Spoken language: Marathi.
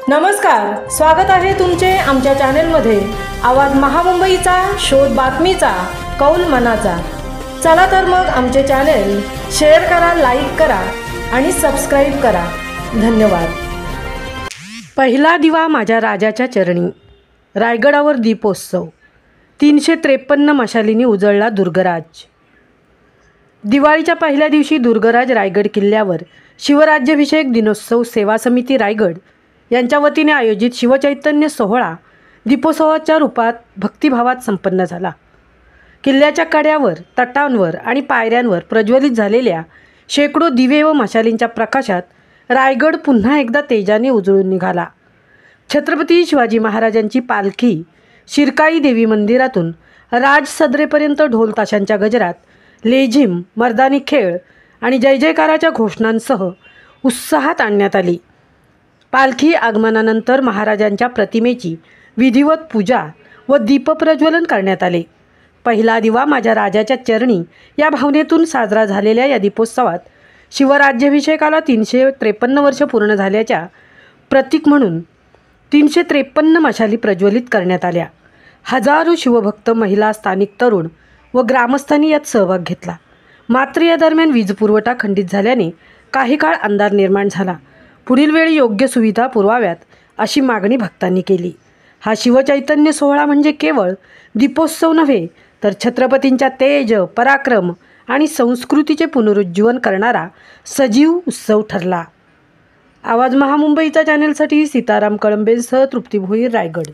नमस्कार, स्वागत आहे तुमचे आमच्या चॅनलमध्ये। आवाज महामुंबईचा, शोध बातमीचा, कौल मनाचा। चला तर मग आमचे चॅनल शेअर करा, लाईक करा आणि सबस्क्राइब करा। धन्यवाद। पहिला दिवा माझ्या राजाच्या चरणी। रायगडावर दीपोत्सव। 353 मशालींनी उजळला दुर्गराज। दिवाळीच्या पहिल्या दिवशी दुर्गराज रायगड किल्ल्यावर शिवराज्याभिषेक दिनोत्सव सेवा समिती रायगड यांच्या वतीने आयोजित शिवचैतन्य सोहळा दीपोत्सवाच्या रूपात भक्तिभावात संपन्न झाला। किल्ल्याच्या कड्यावर, तटांवर आणि पायऱ्यांवर प्रज्वलित झालेल्या शेकडो दिवे व मशालींच्या प्रकाशात रायगड पुन्हा एकदा तेजाने उजळून निघाला। छत्रपती शिवाजी महाराजांची पालखी शिरकाई देवी मंदिरातून राजसदरेपर्यंत ढोल ताशांच्या गजरात, लेझिम, मर्दानी खेळ आणि जय जयकाराच्या घोषणांसह उत्साहात आणण्यात आली। पालखी आगमनानंतर महाराजांच्या प्रतिमेची विधिवत पूजा व दीपप्रज्वलन करण्यात आले। पहिला दिवा माझ्या राजाच्या चरणी या भावनेतून साजरा झालेल्या या दीपोत्सवात शिवराज्याभिषेकाला 353 वर्ष पूर्ण झाल्याच्या प्रतीक म्हणून 353 मशाली प्रज्वलित करण्यात आल्या। हजारो शिवभक्त, महिला, स्थानिक तरुण व ग्रामस्थांनी यात सहभाग घेतला। मात्र या दरम्यान वीज पुरवठा खंडित झाल्याने काही काळ अंधार निर्माण झाला। पुढील वेळी योग्य सुविधा पुरवाव्यात अशी मागणी भक्तांनी केली। हा शिवचैतन्य सोहळा म्हणजे केवळ दीपोत्सव नव्हे, तर छत्रपतींच्या तेज, पराक्रम आणि संस्कृतीचे पुनरुज्जीवन करणारा सजीव उत्सव ठरला। आवाज महामुंबईचा चॅनलसाठी सीताराम कळंबेंसह तृप्ती भोईर, रायगड।